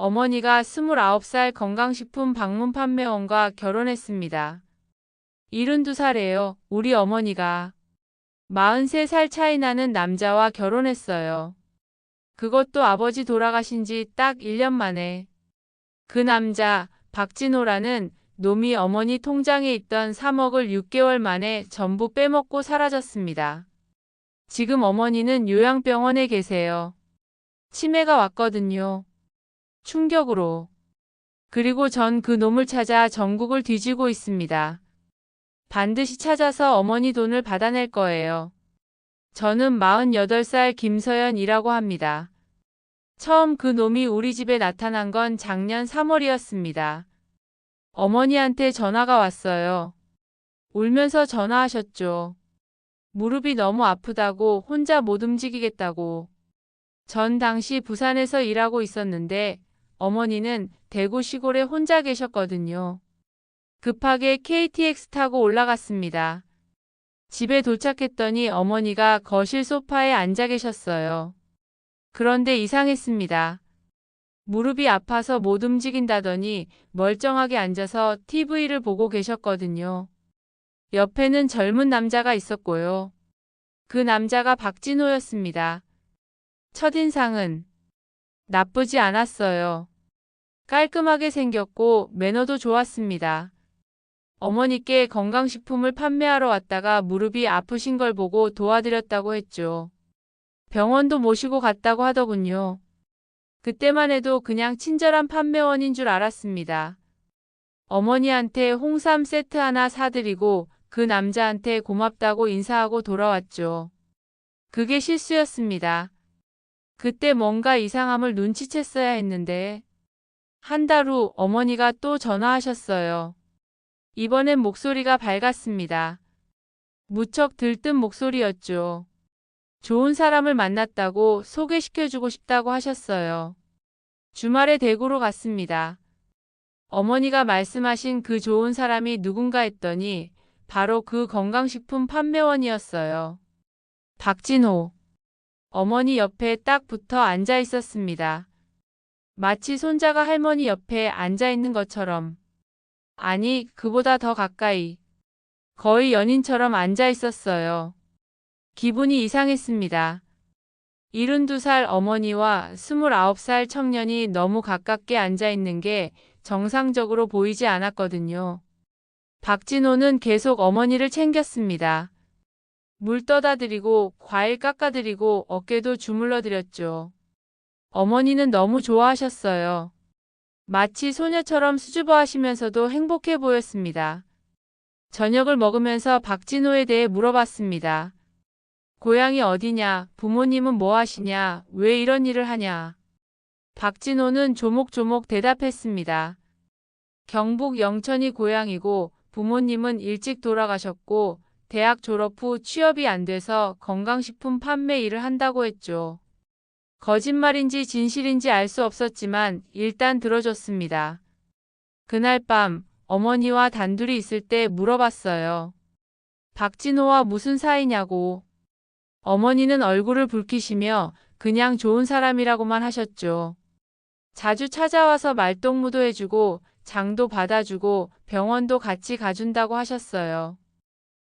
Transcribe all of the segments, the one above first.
어머니가 29살 건강식품 방문 판매원과 결혼했습니다. 72살에요. 우리 어머니가 43살 차이 나는 남자와 결혼했어요. 그것도 아버지 돌아가신 지 딱 1년 만에. 그 남자, 박진호라는 놈이 어머니 통장에 있던 3억을 6개월 만에 전부 빼먹고 사라졌습니다. 지금 어머니는 요양병원에 계세요. 치매가 왔거든요. 충격으로. 그리고 전 그 놈을 찾아 전국을 뒤지고 있습니다. 반드시 찾아서 어머니 돈을 받아낼 거예요. 저는 48살 김서연이라고 합니다. 처음 그 놈이 우리 집에 나타난 건 작년 3월이었습니다. 어머니한테 전화가 왔어요. 울면서 전화하셨죠. 무릎이 너무 아프다고 혼자 못 움직이겠다고. 전 당시 부산에서 일하고 있었는데 어머니는 대구 시골에 혼자 계셨거든요. 급하게 KTX 타고 올라갔습니다. 집에 도착했더니 어머니가 거실 소파에 앉아 계셨어요. 그런데 이상했습니다. 무릎이 아파서 못 움직인다더니 멀쩡하게 앉아서 TV를 보고 계셨거든요. 옆에는 젊은 남자가 있었고요. 그 남자가 박진호였습니다. 첫인상은 나쁘지 않았어요. 깔끔하게 생겼고 매너도 좋았습니다. 어머니께 건강식품을 판매하러 왔다가 무릎이 아프신 걸 보고 도와드렸다고 했죠. 병원도 모시고 갔다고 하더군요. 그때만 해도 그냥 친절한 판매원인 줄 알았습니다. 어머니한테 홍삼 세트 하나 사드리고 그 남자한테 고맙다고 인사하고 돌아왔죠. 그게 실수였습니다. 그때 뭔가 이상함을 눈치챘어야 했는데 한 달 후 어머니가 또 전화하셨어요. 이번엔 목소리가 밝았습니다. 무척 들뜬 목소리였죠. 좋은 사람을 만났다고 소개시켜주고 싶다고 하셨어요. 주말에 대구로 갔습니다. 어머니가 말씀하신 그 좋은 사람이 누군가 했더니 바로 그 건강식품 판매원이었어요. 박진호. 어머니 옆에 딱 붙어 앉아 있었습니다. 마치 손자가 할머니 옆에 앉아 있는 것처럼. 아니, 그보다 더 가까이. 거의 연인처럼 앉아 있었어요. 기분이 이상했습니다. 72살 어머니와 29살 청년이 너무 가깝게 앉아 있는 게 정상적으로 보이지 않았거든요. 박진호는 계속 어머니를 챙겼습니다. 물 떠다 드리고 과일 깎아 드리고 어깨도 주물러 드렸죠. 어머니는 너무 좋아하셨어요. 마치 소녀처럼 수줍어하시면서도 행복해 보였습니다. 저녁을 먹으면서 박진호에 대해 물어봤습니다. 고향이 어디냐? 부모님은 뭐 하시냐? 왜 이런 일을 하냐? 박진호는 조목조목 대답했습니다. 경북 영천이 고향이고 부모님은 일찍 돌아가셨고 대학 졸업 후 취업이 안 돼서 건강식품 판매 일을 한다고 했죠. 거짓말인지 진실인지 알 수 없었지만 일단 들어줬습니다. 그날 밤 어머니와 단둘이 있을 때 물어봤어요. 박진호와 무슨 사이냐고. 어머니는 얼굴을 붉히시며 그냥 좋은 사람이라고만 하셨죠. 자주 찾아와서 말동무도 해주고 장도 받아주고 병원도 같이 가준다고 하셨어요.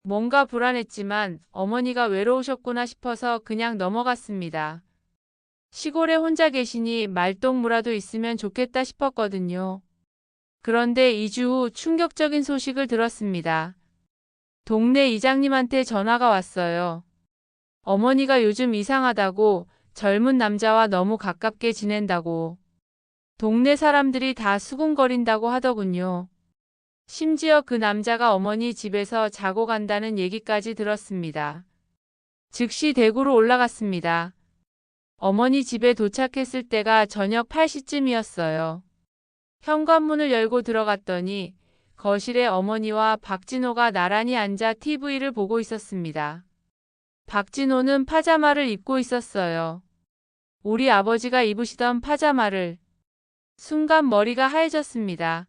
뭔가 불안했지만 어머니가 외로우셨구나 싶어서 그냥 넘어갔습니다. 시골에 혼자 계시니 말동무라도 있으면 좋겠다 싶었거든요. 그런데 2주 후 충격적인 소식을 들었습니다. 동네 이장님한테 전화가 왔어요. 어머니가 요즘 이상하다고, 젊은 남자와 너무 가깝게 지낸다고. 동네 사람들이 다 수군거린다고 하더군요. 심지어 그 남자가 어머니 집에서 자고 간다는 얘기까지 들었습니다. 즉시 대구로 올라갔습니다. 어머니 집에 도착했을 때가 저녁 8시쯤이었어요. 현관문을 열고 들어갔더니 거실에 어머니와 박진호가 나란히 앉아 TV를 보고 있었습니다. 박진호는 파자마를 입고 있었어요. 우리 아버지가 입으시던 파자마를. 순간 머리가 하얘졌습니다.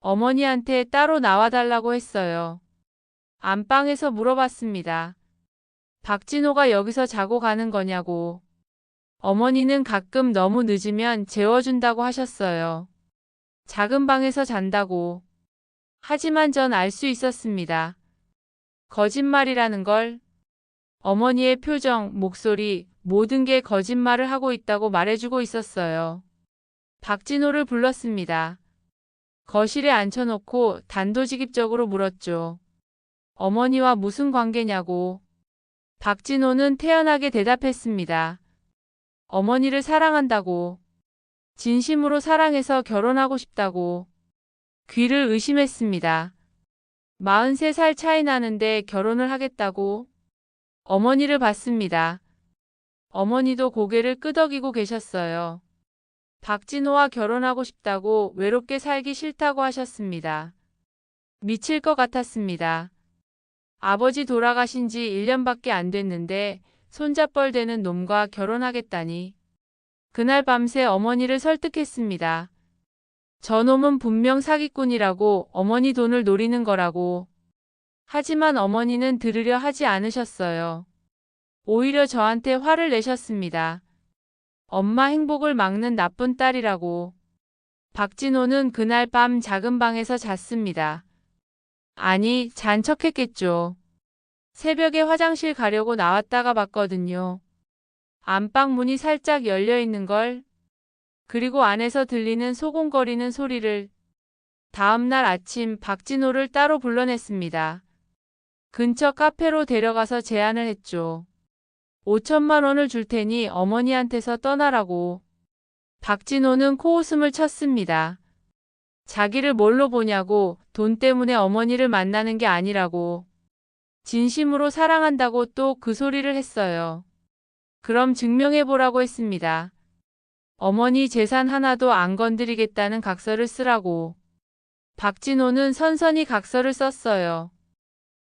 어머니한테 따로 나와달라고 했어요. 안방에서 물어봤습니다. 박진호가 여기서 자고 가는 거냐고. 어머니는 가끔 너무 늦으면 재워준다고 하셨어요. 작은 방에서 잔다고. 하지만 전 알 수 있었습니다. 거짓말이라는 걸. 어머니의 표정, 목소리, 모든 게 거짓말을 하고 있다고 말해주고 있었어요. 박진호를 불렀습니다. 거실에 앉혀놓고 단도직입적으로 물었죠. 어머니와 무슨 관계냐고. 박진호는 태연하게 대답했습니다. 어머니를 사랑한다고. 진심으로 사랑해서 결혼하고 싶다고. 귀를 의심했습니다. 43살 차이 나는데 결혼을 하겠다고. 어머니를 봤습니다. 어머니도 고개를 끄덕이고 계셨어요. 박진호와 결혼하고 싶다고, 외롭게 살기 싫다고 하셨습니다. 미칠 것 같았습니다. 아버지 돌아가신 지 1년밖에 안 됐는데 손자뻘 되는 놈과 결혼하겠다니. 그날 밤새 어머니를 설득했습니다. 저놈은 분명 사기꾼이라고, 어머니 돈을 노리는 거라고. 하지만 어머니는 들으려 하지 않으셨어요. 오히려 저한테 화를 내셨습니다. 엄마 행복을 막는 나쁜 딸이라고. 박진호는 그날 밤 작은 방에서 잤습니다. 아니, 잔 척했겠죠. 새벽에 화장실 가려고 나왔다가 봤거든요. 안방 문이 살짝 열려 있는 걸. 그리고 안에서 들리는 소곤거리는 소리를. 다음날 아침 박진호를 따로 불러냈습니다. 근처 카페로 데려가서 제안을 했죠. 5천만 원을 줄 테니 어머니한테서 떠나라고. 박진호는 코웃음을 쳤습니다. 자기를 뭘로 보냐고, 돈 때문에 어머니를 만나는 게 아니라고. 진심으로 사랑한다고 또 그 소리를 했어요. 그럼 증명해보라고 했습니다. 어머니 재산 하나도 안 건드리겠다는 각서를 쓰라고. 박진호는 선선히 각서를 썼어요.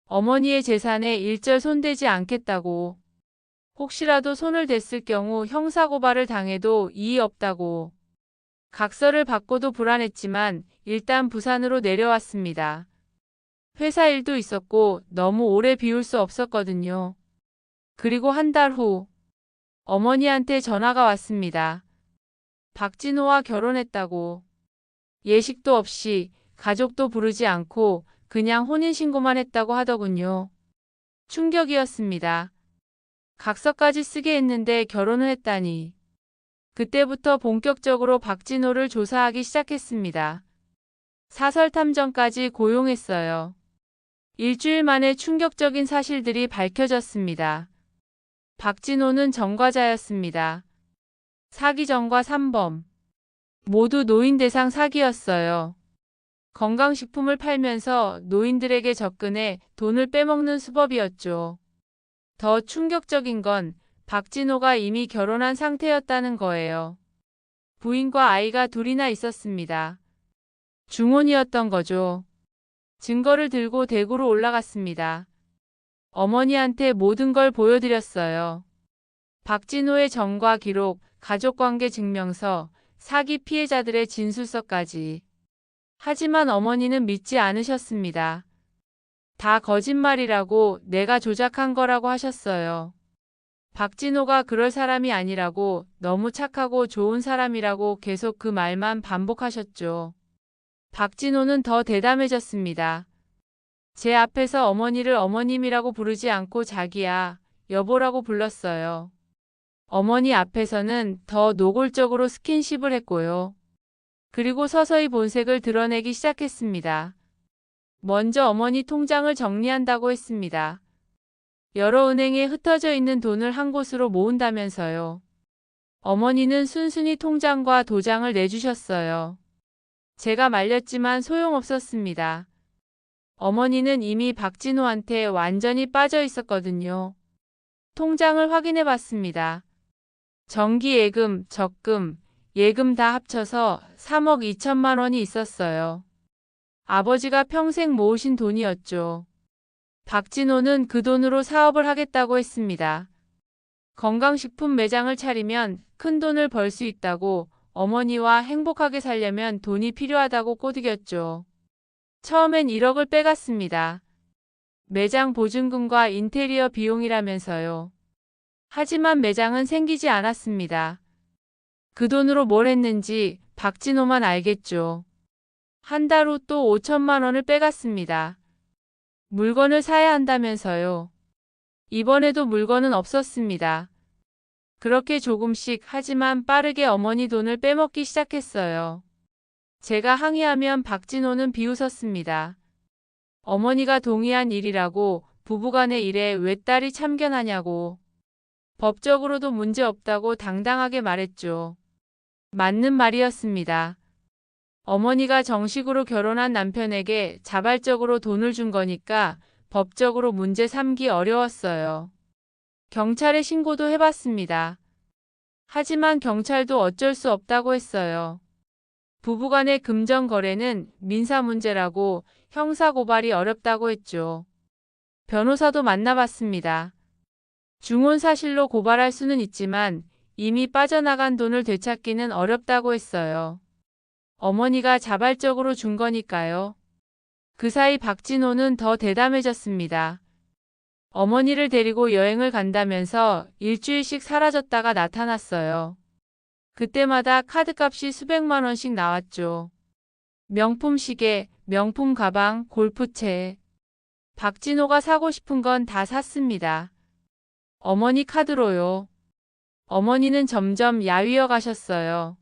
어머니의 재산에 일절 손대지 않겠다고. 혹시라도 손을 댔을 경우 형사고발을 당해도 이의 없다고. 각서를 받고도 불안했지만 일단 부산으로 내려왔습니다. 회사 일도 있었고 너무 오래 비울 수 없었거든요. 그리고 한 달 후 어머니한테 전화가 왔습니다. 박진호와 결혼했다고. 예식도 없이, 가족도 부르지 않고 그냥 혼인신고만 했다고 하더군요. 충격이었습니다. 각서까지 쓰게 했는데 결혼을 했다니. 그때부터 본격적으로 박진호를 조사하기 시작했습니다. 사설탐정까지 고용했어요. 일주일 만에 충격적인 사실들이 밝혀졌습니다. 박진호는 전과자였습니다. 사기 전과 3범. 모두 노인 대상 사기였어요. 건강식품을 팔면서 노인들에게 접근해 돈을 빼먹는 수법이었죠. 더 충격적인 건 박진호가 이미 결혼한 상태였다는 거예요. 부인과 아이가 둘이나 있었습니다. 중혼이었던 거죠. 증거를 들고 대구로 올라갔습니다. 어머니한테 모든 걸 보여드렸어요. 박진호의 전과 기록, 가족관계 증명서, 사기 피해자들의 진술서까지. 하지만 어머니는 믿지 않으셨습니다. 다 거짓말이라고, 내가 조작한 거라고 하셨어요. 박진호가 그럴 사람이 아니라고, 너무 착하고 좋은 사람이라고 계속 그 말만 반복하셨죠. 박진호는 더 대담해졌습니다. 제 앞에서 어머니를 어머님이라고 부르지 않고 자기야, 여보라고 불렀어요. 어머니 앞에서는 더 노골적으로 스킨십을 했고요. 그리고 서서히 본색을 드러내기 시작했습니다. 먼저 어머니 통장을 정리한다고 했습니다. 여러 은행에 흩어져 있는 돈을 한 곳으로 모은다면서요. 어머니는 순순히 통장과 도장을 내주셨어요. 제가 말렸지만 소용없었습니다. 어머니는 이미 박진호한테 완전히 빠져 있었거든요. 통장을 확인해 봤습니다. 정기 예금, 적금, 예금 다 합쳐서 3억 2천만 원이 있었어요. 아버지가 평생 모으신 돈이었죠. 박진호는 그 돈으로 사업을 하겠다고 했습니다. 건강식품 매장을 차리면 큰 돈을 벌 수 있다고, 어머니와 행복하게 살려면 돈이 필요하다고 꼬드겼죠. 처음엔 1억을 빼갔습니다. 매장 보증금과 인테리어 비용이라면서요. 하지만 매장은 생기지 않았습니다. 그 돈으로 뭘 했는지 박진호만 알겠죠. 한 달 후 또 5천만 원을 빼갔습니다. 물건을 사야 한다면서요. 이번에도 물건은 없었습니다. 그렇게 조금씩 하지만 빠르게 어머니 돈을 빼먹기 시작했어요. 제가 항의하면 박진호는 비웃었습니다. 어머니가 동의한 일이라고 부부간의 일에 왜 딸이 참견하냐고. 법적으로도 문제 없다고 당당하게 말했죠. 맞는 말이었습니다. 어머니가 정식으로 결혼한 남편에게 자발적으로 돈을 준 거니까 법적으로 문제 삼기 어려웠어요. 경찰에 신고도 해봤습니다. 하지만 경찰도 어쩔 수 없다고 했어요. 부부간의 금전 거래는 민사 문제라고 형사 고발이 어렵다고 했죠. 변호사도 만나봤습니다. 중혼 사실로 고발할 수는 있지만 이미 빠져나간 돈을 되찾기는 어렵다고 했어요. 어머니가 자발적으로 준 거니까요. 그 사이 박진호는 더 대담해졌습니다. 어머니를 데리고 여행을 간다면서 일주일씩 사라졌다가 나타났어요. 그때마다 카드값이 수백만 원씩 나왔죠. 명품 시계, 명품 가방, 골프채. 박진호가 사고 싶은 건 다 샀습니다. 어머니 카드로요. 어머니는 점점 야위어 가셨어요.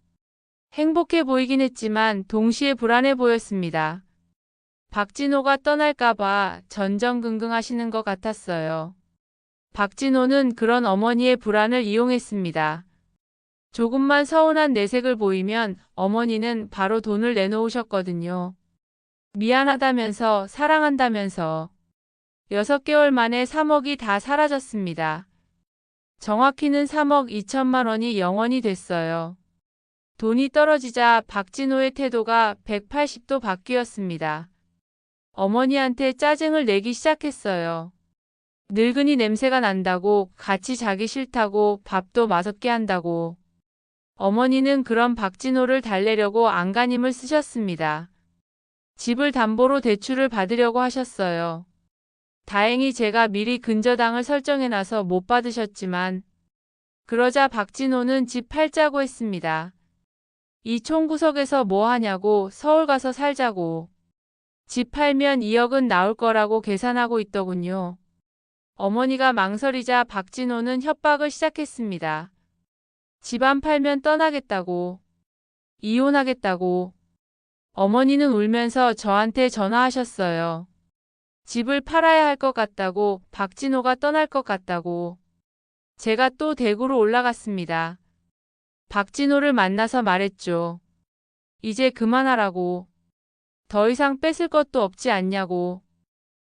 행복해 보이긴 했지만 동시에 불안해 보였습니다. 박진호가 떠날까봐 전전긍긍하시는 것 같았어요. 박진호는 그런 어머니의 불안을 이용했습니다. 조금만 서운한 내색을 보이면 어머니는 바로 돈을 내놓으셨거든요. 미안하다면서 사랑한다면서 6개월 만에 3억이 다 사라졌습니다. 정확히는 3억 2천만 원이 영원이 됐어요. 돈이 떨어지자 박진호의 태도가 180도 바뀌었습니다. 어머니한테 짜증을 내기 시작했어요. 늙은이 냄새가 난다고, 같이 자기 싫다고, 밥도 맛없게 한다고. 어머니는 그런 박진호를 달래려고 안간힘을 쓰셨습니다. 집을 담보로 대출을 받으려고 하셨어요. 다행히 제가 미리 근저당을 설정해놔서 못 받으셨지만 그러자 박진호는 집 팔자고 했습니다. 이 총구석에서 뭐 하냐고, 서울 가서 살자고. 집 팔면 2억은 나올 거라고 계산하고 있더군요. 어머니가 망설이자 박진호는 협박을 시작했습니다. 집 안 팔면 떠나겠다고. 이혼하겠다고. 어머니는 울면서 저한테 전화하셨어요. 집을 팔아야 할 것 같다고, 박진호가 떠날 것 같다고. 제가 또 대구로 올라갔습니다. 박진호를 만나서 말했죠. 이제 그만하라고. 더 이상 뺏을 것도 없지 않냐고.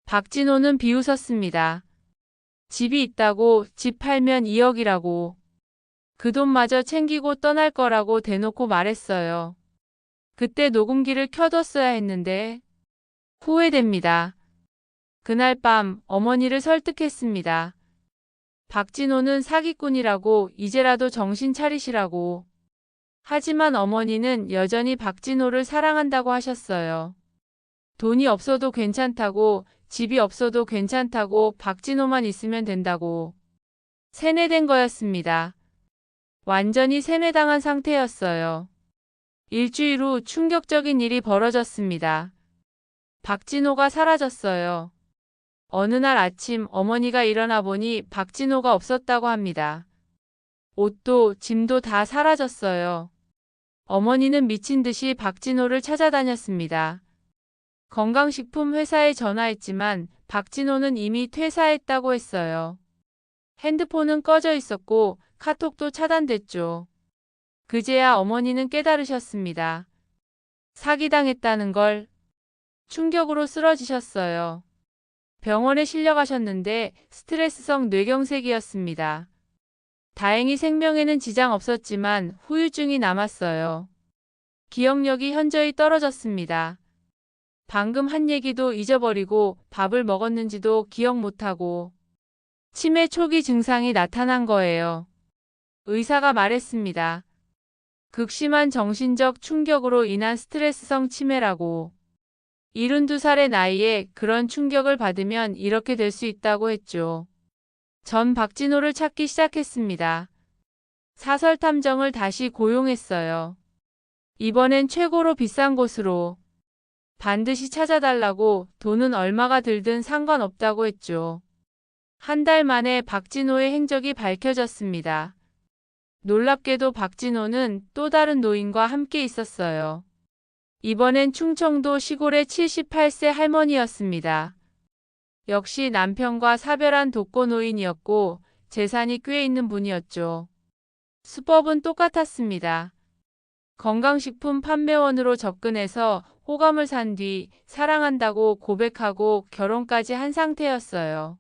박진호는 비웃었습니다. 집이 있다고, 집 팔면 2억이라고. 그 돈마저 챙기고 떠날 거라고 대놓고 말했어요. 그때 녹음기를 켜뒀어야 했는데 후회됩니다. 그날 밤 어머니를 설득했습니다. 박진호는 사기꾼이라고, 이제라도 정신 차리시라고. 하지만 어머니는 여전히 박진호를 사랑한다고 하셨어요. 돈이 없어도 괜찮다고, 집이 없어도 괜찮다고, 박진호만 있으면 된다고. 세뇌된 거였습니다. 완전히 세뇌당한 상태였어요. 일주일 후 충격적인 일이 벌어졌습니다. 박진호가 사라졌어요. 어느 날 아침 어머니가 일어나 보니 박진호가 없었다고 합니다. 옷도 짐도 다 사라졌어요. 어머니는 미친 듯이 박진호를 찾아다녔습니다. 건강식품 회사에 전화했지만 박진호는 이미 퇴사했다고 했어요. 핸드폰은 꺼져 있었고 카톡도 차단됐죠. 그제야 어머니는 깨달으셨습니다. 사기당했다는 걸. 충격으로 쓰러지셨어요. 병원에 실려가셨는데 스트레스성 뇌경색이었습니다. 다행히 생명에는 지장 없었지만 후유증이 남았어요. 기억력이 현저히 떨어졌습니다. 방금 한 얘기도 잊어버리고 밥을 먹었는지도 기억 못하고 치매 초기 증상이 나타난 거예요. 의사가 말했습니다. 극심한 정신적 충격으로 인한 스트레스성 치매라고. 72살의 나이에 그런 충격을 받으면 이렇게 될 수 있다고 했죠. 전 박진호를 찾기 시작했습니다. 사설 탐정을 다시 고용했어요. 이번엔 최고로 비싼 곳으로. 반드시 찾아달라고 돈은 얼마가 들든 상관없다고 했죠. 한 달 만에 박진호의 행적이 밝혀졌습니다. 놀랍게도 박진호는 또 다른 노인과 함께 있었어요. 이번엔 충청도 시골의 78세 할머니였습니다. 역시 남편과 사별한 독거노인이었고 재산이 꽤 있는 분이었죠. 수법은 똑같았습니다. 건강식품 판매원으로 접근해서 호감을 산 뒤 사랑한다고 고백하고 결혼까지 한 상태였어요.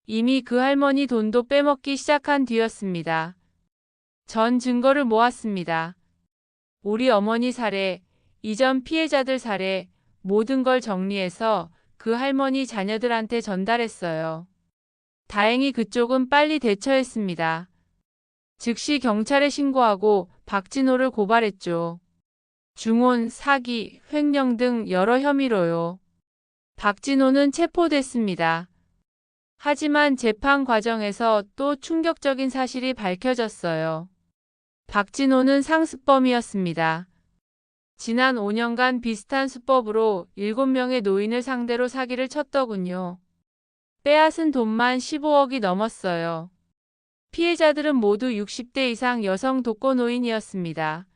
이미 그 할머니 돈도 빼먹기 시작한 뒤였습니다. 전 증거를 모았습니다. 우리 어머니 사례, 이전 피해자들 사례, 모든 걸 정리해서 그 할머니 자녀들한테 전달했어요. 다행히 그쪽은 빨리 대처했습니다. 즉시 경찰에 신고하고 박진호를 고발했죠. 중혼, 사기, 횡령 등 여러 혐의로요. 박진호는 체포됐습니다. 하지만 재판 과정에서 또 충격적인 사실이 밝혀졌어요. 박진호는 상습범이었습니다. 지난 5년간 비슷한 수법으로 7명의 노인을 상대로 사기를 쳤더군요. 빼앗은 돈만 15억이 넘었어요. 피해자들은 모두 60대 이상 여성 독거노인이었습니다.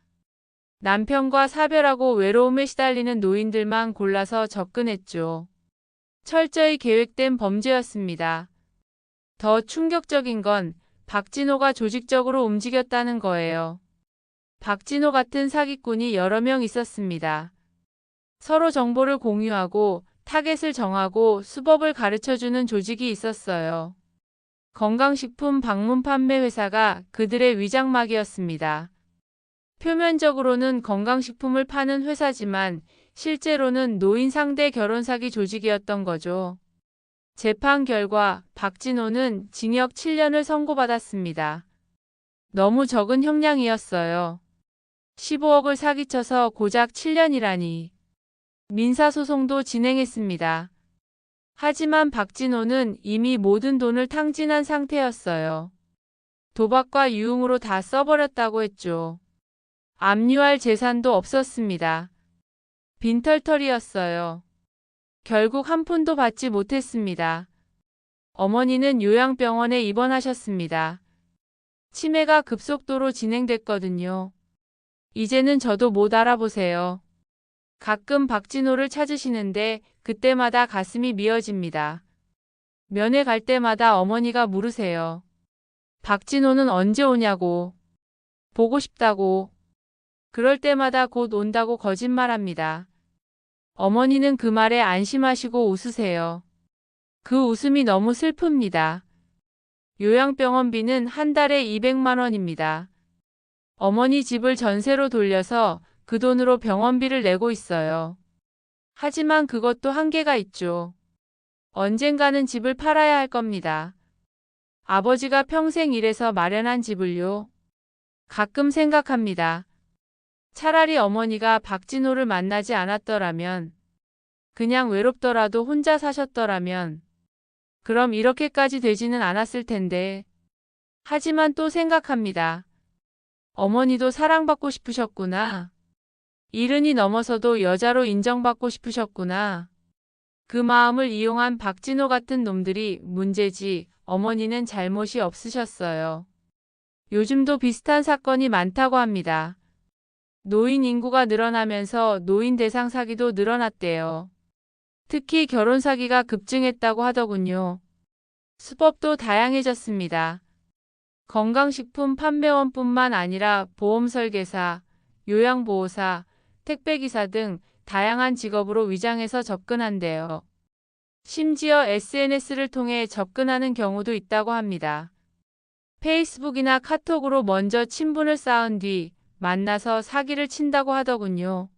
남편과 사별하고 외로움에 시달리는 노인들만 골라서 접근했죠. 철저히 계획된 범죄였습니다. 더 충격적인 건 박진호가 조직적으로 움직였다는 거예요. 박진호 같은 사기꾼이 여러 명 있었습니다. 서로 정보를 공유하고 타겟을 정하고 수법을 가르쳐주는 조직이 있었어요. 건강식품 방문 판매 회사가 그들의 위장막이었습니다. 표면적으로는 건강식품을 파는 회사지만 실제로는 노인 상대 결혼 사기 조직이었던 거죠. 재판 결과 박진호는 징역 7년을 선고받았습니다. 너무 적은 형량이었어요. 15억을 사기쳐서 고작 7년이라니. 민사소송도 진행했습니다. 하지만 박진호는 이미 모든 돈을 탕진한 상태였어요. 도박과 유흥으로 다 써버렸다고 했죠. 압류할 재산도 없었습니다. 빈털털이었어요. 결국 한 푼도 받지 못했습니다. 어머니는 요양병원에 입원하셨습니다. 치매가 급속도로 진행됐거든요. 이제는 저도 못 알아보세요. 가끔 박진호를 찾으시는데 그때마다 가슴이 미어집니다. 면회 갈 때마다 어머니가 물으세요. 박진호는 언제 오냐고. 보고 싶다고. 그럴 때마다 곧 온다고 거짓말합니다. 어머니는 그 말에 안심하시고 웃으세요. 그 웃음이 너무 슬픕니다. 요양병원비는 한 달에 200만 원입니다. 어머니 집을 전세로 돌려서 그 돈으로 병원비를 내고 있어요. 하지만 그것도 한계가 있죠. 언젠가는 집을 팔아야 할 겁니다. 아버지가 평생 일해서 마련한 집을요. 가끔 생각합니다. 차라리 어머니가 박진호를 만나지 않았더라면, 그냥 외롭더라도 혼자 사셨더라면, 그럼 이렇게까지 되지는 않았을 텐데. 하지만 또 생각합니다. 어머니도 사랑받고 싶으셨구나. 이른이 넘어서도 여자로 인정받고 싶으셨구나. 그 마음을 이용한 박진호 같은 놈들이 문제지 어머니는 잘못이 없으셨어요. 요즘도 비슷한 사건이 많다고 합니다. 노인 인구가 늘어나면서 노인 대상 사기도 늘어났대요. 특히 결혼 사기가 급증했다고 하더군요. 수법도 다양해졌습니다. 건강식품 판매원뿐만 아니라 보험 설계사, 요양보호사, 택배기사 등 다양한 직업으로 위장해서 접근한대요. 심지어 SNS를 통해 접근하는 경우도 있다고 합니다. 페이스북이나 카톡으로 먼저 친분을 쌓은 뒤 만나서 사기를 친다고 하더군요.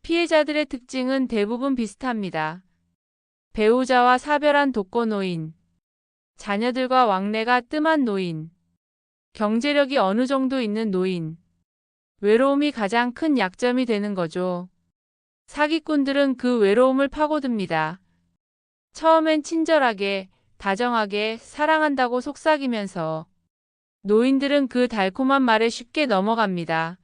피해자들의 특징은 대부분 비슷합니다. 배우자와 사별한 독거노인, 자녀들과 왕래가 뜸한 노인, 경제력이 어느 정도 있는 노인, 외로움이 가장 큰 약점이 되는 거죠. 사기꾼들은 그 외로움을 파고듭니다. 처음엔 친절하게 다정하게 사랑한다고 속삭이면서 노인들은 그 달콤한 말에 쉽게 넘어갑니다.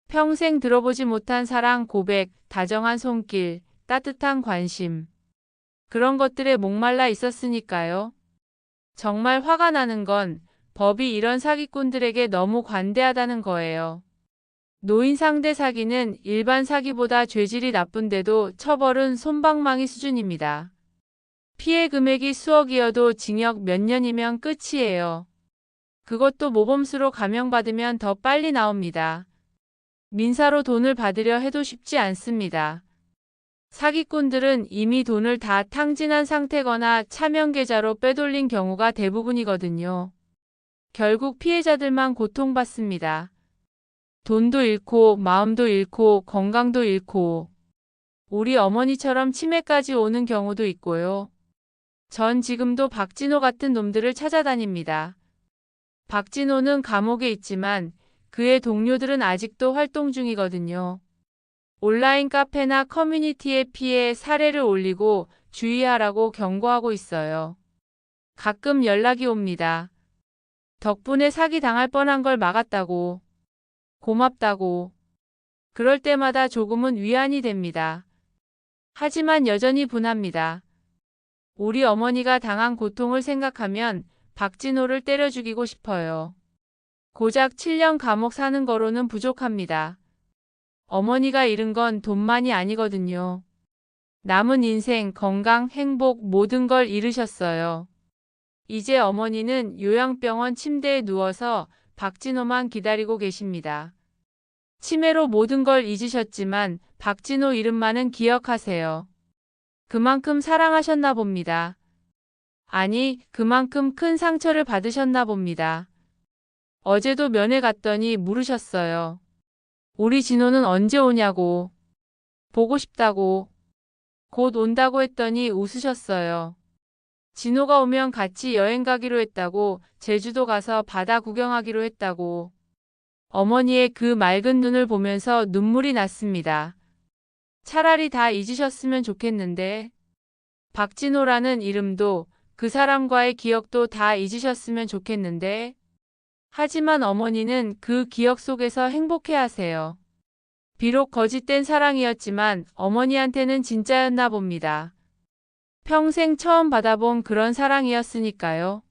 평생 들어보지 못한 사랑 고백, 다정한 손길, 따뜻한 관심. 그런 것들에 목말라 있었으니까요. 정말 화가 나는 건 법이 이런 사기꾼들에게 너무 관대하다는 거예요. 노인 상대 사기는 일반 사기보다 죄질이 나쁜데도 처벌은 솜방망이 수준입니다. 피해 금액이 수억이어도 징역 몇 년이면 끝이에요. 그것도 모범수로 감형받으면 더 빨리 나옵니다. 민사로 돈을 받으려 해도 쉽지 않습니다. 사기꾼들은 이미 돈을 다 탕진한 상태거나 차명 계좌로 빼돌린 경우가 대부분이거든요. 결국 피해자들만 고통받습니다. 돈도 잃고 마음도 잃고 건강도 잃고 우리 어머니처럼 치매까지 오는 경우도 있고요. 전 지금도 박진호 같은 놈들을 찾아다닙니다. 박진호는 감옥에 있지만 그의 동료들은 아직도 활동 중이거든요. 온라인 카페나 커뮤니티에 피해 사례를 올리고 주의하라고 경고하고 있어요. 가끔 연락이 옵니다. 덕분에 사기 당할 뻔한 걸 막았다고. 고맙다고. 그럴 때마다 조금은 위안이 됩니다. 하지만 여전히 분합니다. 우리 어머니가 당한 고통을 생각하면 박진호를 때려 죽이고 싶어요. 고작 7년 감옥 사는 거로는 부족합니다. 어머니가 잃은 건 돈만이 아니거든요. 남은 인생, 건강, 행복 모든 걸 잃으셨어요. 이제 어머니는 요양병원 침대에 누워서 박진호만 기다리고 계십니다. 치매로 모든 걸 잊으셨지만 박진호 이름만은 기억하세요. 그만큼 사랑하셨나 봅니다. 아니, 그만큼 큰 상처를 받으셨나 봅니다. 어제도 면회 갔더니 물으셨어요. 우리 진호는 언제 오냐고. 보고 싶다고. 곧 온다고 했더니 웃으셨어요. 진호가 오면 같이 여행 가기로 했다고, 제주도 가서 바다 구경하기로 했다고. 어머니의 그 맑은 눈을 보면서 눈물이 났습니다. 차라리 다 잊으셨으면 좋겠는데. 박진호라는 이름도 그 사람과의 기억도 다 잊으셨으면 좋겠는데. 하지만 어머니는 그 기억 속에서 행복해 하세요. 비록 거짓된 사랑이었지만 어머니한테는 진짜였나 봅니다. 평생 처음 받아본 그런 사랑이었으니까요.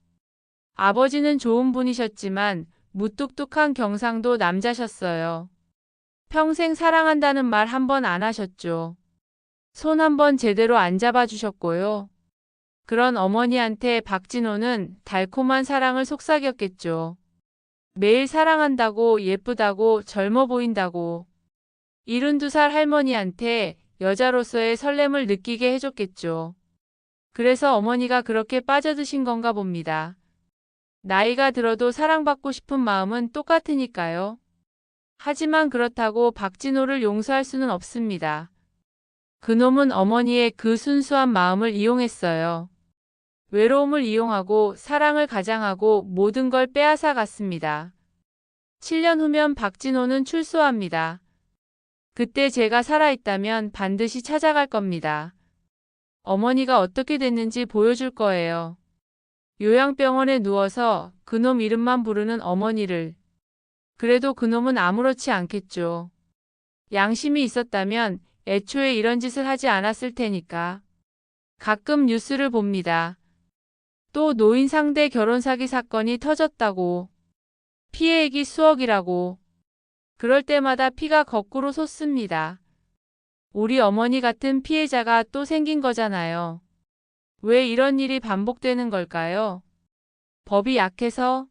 아버지는 좋은 분이셨지만 무뚝뚝한 경상도 남자셨어요. 평생 사랑한다는 말 한 번 안 하셨죠. 손 한 번 제대로 안 잡아주셨고요. 그런 어머니한테 박진호는 달콤한 사랑을 속삭였겠죠. 매일 사랑한다고, 예쁘다고, 젊어 보인다고. 72살 할머니한테 여자로서의 설렘을 느끼게 해줬겠죠. 그래서 어머니가 그렇게 빠져드신 건가 봅니다. 나이가 들어도 사랑받고 싶은 마음은 똑같으니까요. 하지만 그렇다고 박진호를 용서할 수는 없습니다. 그놈은 어머니의 그 순수한 마음을 이용했어요. 외로움을 이용하고 사랑을 가장하고 모든 걸 빼앗아 갔습니다. 7년 후면 박진호는 출소합니다. 그때 제가 살아있다면 반드시 찾아갈 겁니다. 어머니가 어떻게 됐는지 보여줄 거예요. 요양병원에 누워서 그놈 이름만 부르는 어머니를. 그래도 그놈은 아무렇지 않겠죠. 양심이 있었다면 애초에 이런 짓을 하지 않았을 테니까. 가끔 뉴스를 봅니다. 또 노인 상대 결혼 사기 사건이 터졌다고. 피해액이 수억이라고. 그럴 때마다 피가 거꾸로 솟습니다. 우리 어머니 같은 피해자가 또 생긴 거잖아요. 왜 이런 일이 반복되는 걸까요? 법이 약해서?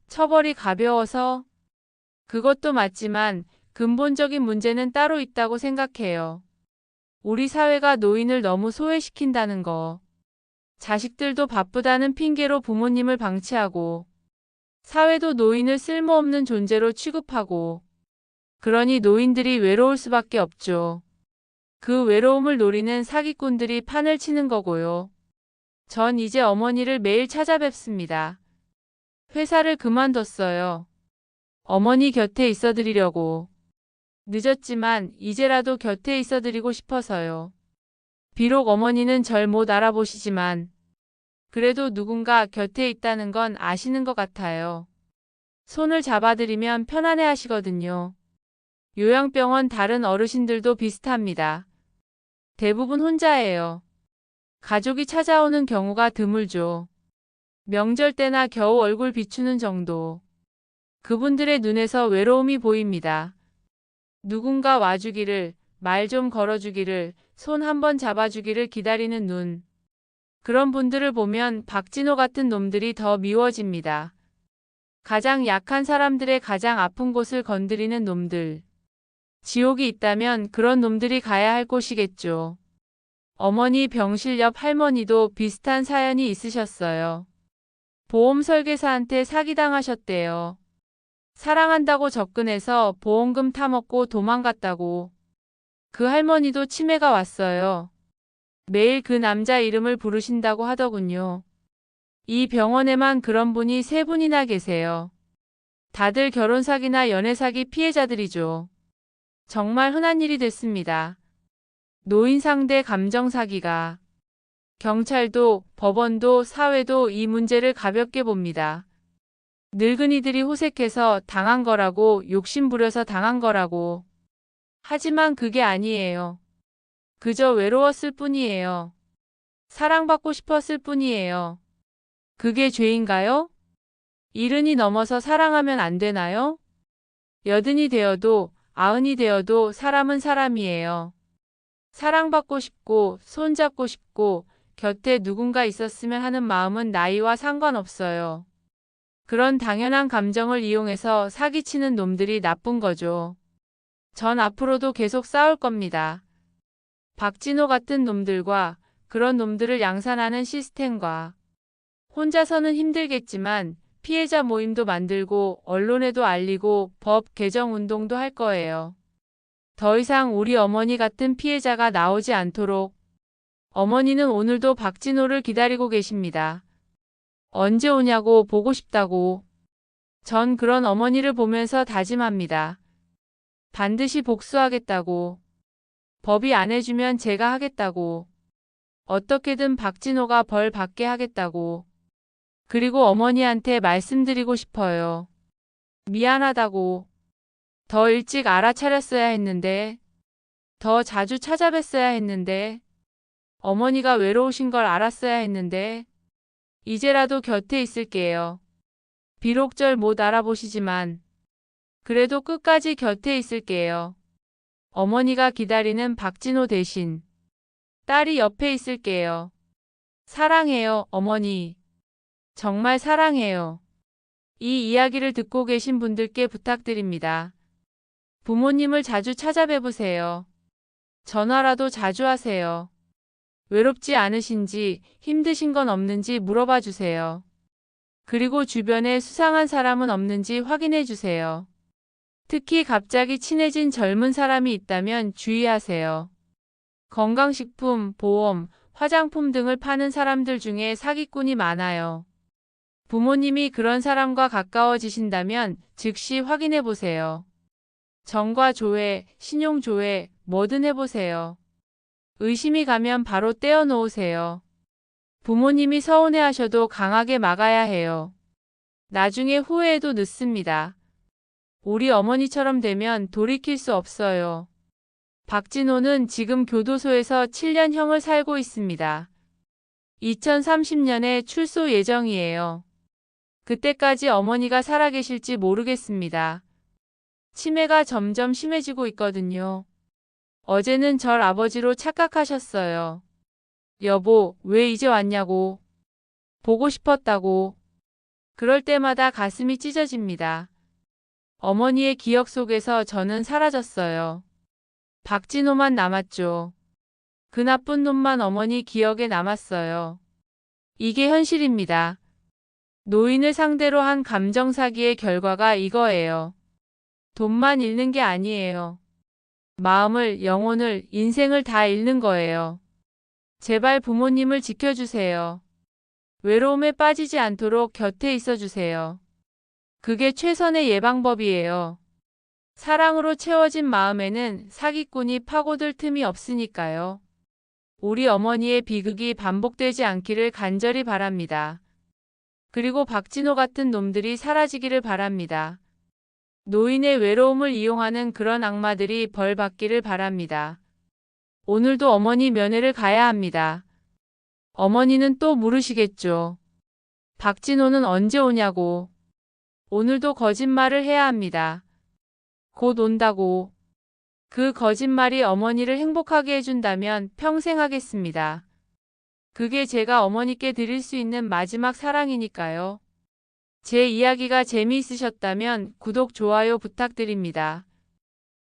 처벌이 가벼워서? 그것도 맞지만 근본적인 문제는 따로 있다고 생각해요. 우리 사회가 노인을 너무 소외시킨다는 거. 자식들도 바쁘다는 핑계로 부모님을 방치하고 사회도 노인을 쓸모없는 존재로 취급하고 그러니 노인들이 외로울 수밖에 없죠. 그 외로움을 노리는 사기꾼들이 판을 치는 거고요. 전 이제 어머니를 매일 찾아뵙습니다. 회사를 그만뒀어요. 어머니 곁에 있어드리려고. 늦었지만 이제라도 곁에 있어드리고 싶어서요. 비록 어머니는 절 못 알아보시지만 그래도 누군가 곁에 있다는 건 아시는 것 같아요. 손을 잡아드리면 편안해 하시거든요. 요양병원 다른 어르신들도 비슷합니다. 대부분 혼자예요. 가족이 찾아오는 경우가 드물죠. 명절 때나 겨우 얼굴 비추는 정도. 그분들의 눈에서 외로움이 보입니다. 누군가 와주기를, 말 좀 걸어주기를, 손 한번 잡아주기를 기다리는 눈. 그런 분들을 보면 박진호 같은 놈들이 더 미워집니다. 가장 약한 사람들의 가장 아픈 곳을 건드리는 놈들. 지옥이 있다면 그런 놈들이 가야 할 곳이겠죠. 어머니 병실 옆 할머니도 비슷한 사연이 있으셨어요. 보험 설계사한테 사기당하셨대요. 사랑한다고 접근해서 보험금 타먹고 도망갔다고. 그 할머니도 치매가 왔어요. 매일 그 남자 이름을 부르신다고 하더군요. 이 병원에만 그런 분이 3분이나 계세요. 다들 결혼 사기나 연애 사기 피해자들이죠. 정말 흔한 일이 됐습니다. 노인 상대 감정 사기가. 경찰도, 법원도, 사회도 이 문제를 가볍게 봅니다. 늙은이들이 호색해서 당한 거라고, 욕심 부려서 당한 거라고. 하지만 그게 아니에요. 그저 외로웠을 뿐이에요. 사랑받고 싶었을 뿐이에요. 그게 죄인가요? 70이 넘어서 사랑하면 안 되나요? 80이 되어도 90이 되어도 사람은 사람이에요. 사랑받고 싶고 손잡고 싶고 곁에 누군가 있었으면 하는 마음은 나이와 상관없어요. 그런 당연한 감정을 이용해서 사기치는 놈들이 나쁜 거죠. 전 앞으로도 계속 싸울 겁니다. 박진호 같은 놈들과 그런 놈들을 양산하는 시스템과 혼자서는 힘들겠지만 피해자 모임도 만들고 언론에도 알리고 법 개정 운동도 할 거예요. 더 이상 우리 어머니 같은 피해자가 나오지 않도록. 어머니는 오늘도 박진호를 기다리고 계십니다. 언제 오냐고 보고 싶다고. 전 그런 어머니를 보면서 다짐합니다. 반드시 복수하겠다고. 법이 안 해주면 제가 하겠다고. 어떻게든 박진호가 벌 받게 하겠다고. 그리고 어머니한테 말씀드리고 싶어요. 미안하다고. 더 일찍 알아차렸어야 했는데. 더 자주 찾아뵀어야 했는데. 어머니가 외로우신 걸 알았어야 했는데. 이제라도 곁에 있을게요. 비록 절 못 알아보시지만. 그래도 끝까지 곁에 있을게요. 어머니가 기다리는 박진호 대신. 딸이 옆에 있을게요. 사랑해요, 어머니. 정말 사랑해요. 이 이야기를 듣고 계신 분들께 부탁드립니다. 부모님을 자주 찾아뵈보세요. 전화라도 자주 하세요. 외롭지 않으신지 힘드신 건 없는지 물어봐 주세요. 그리고 주변에 수상한 사람은 없는지 확인해 주세요. 특히 갑자기 친해진 젊은 사람이 있다면 주의하세요. 건강식품, 보험, 화장품 등을 파는 사람들 중에 사기꾼이 많아요. 부모님이 그런 사람과 가까워지신다면 즉시 확인해 보세요. 정과 조회, 신용 조회, 뭐든 해보세요. 의심이 가면 바로 떼어놓으세요. 부모님이 서운해하셔도 강하게 막아야 해요. 나중에 후회해도 늦습니다. 우리 어머니처럼 되면 돌이킬 수 없어요. 박진호는 지금 교도소에서 7년형을 살고 있습니다. 2030년에 출소 예정이에요. 그때까지 어머니가 살아계실지 모르겠습니다. 치매가 점점 심해지고 있거든요. 어제는 절 아버지로 착각하셨어요. 여보, 왜 이제 왔냐고. 보고 싶었다고. 그럴 때마다 가슴이 찢어집니다. 어머니의 기억 속에서 저는 사라졌어요. 박진호만 남았죠. 그 나쁜 놈만 어머니 기억에 남았어요. 이게 현실입니다. 노인을 상대로 한 감정 사기의 결과가 이거예요. 돈만 잃는 게 아니에요. 마음을, 영혼을, 인생을 다 잃는 거예요. 제발 부모님을 지켜주세요. 외로움에 빠지지 않도록 곁에 있어주세요. 그게 최선의 예방법이에요. 사랑으로 채워진 마음에는 사기꾼이 파고들 틈이 없으니까요. 우리 어머니의 비극이 반복되지 않기를 간절히 바랍니다. 그리고 박진호 같은 놈들이 사라지기를 바랍니다. 노인의 외로움을 이용하는 그런 악마들이 벌 받기를 바랍니다. 오늘도 어머니 면회를 가야 합니다. 어머니는 또 물으시겠죠. 박진호는 언제 오냐고. 오늘도 거짓말을 해야 합니다. 곧 온다고. 그 거짓말이 어머니를 행복하게 해준다면 평생 하겠습니다. 그게 제가 어머니께 드릴 수 있는 마지막 사랑이니까요. 제 이야기가 재미있으셨다면 구독, 좋아요 부탁드립니다.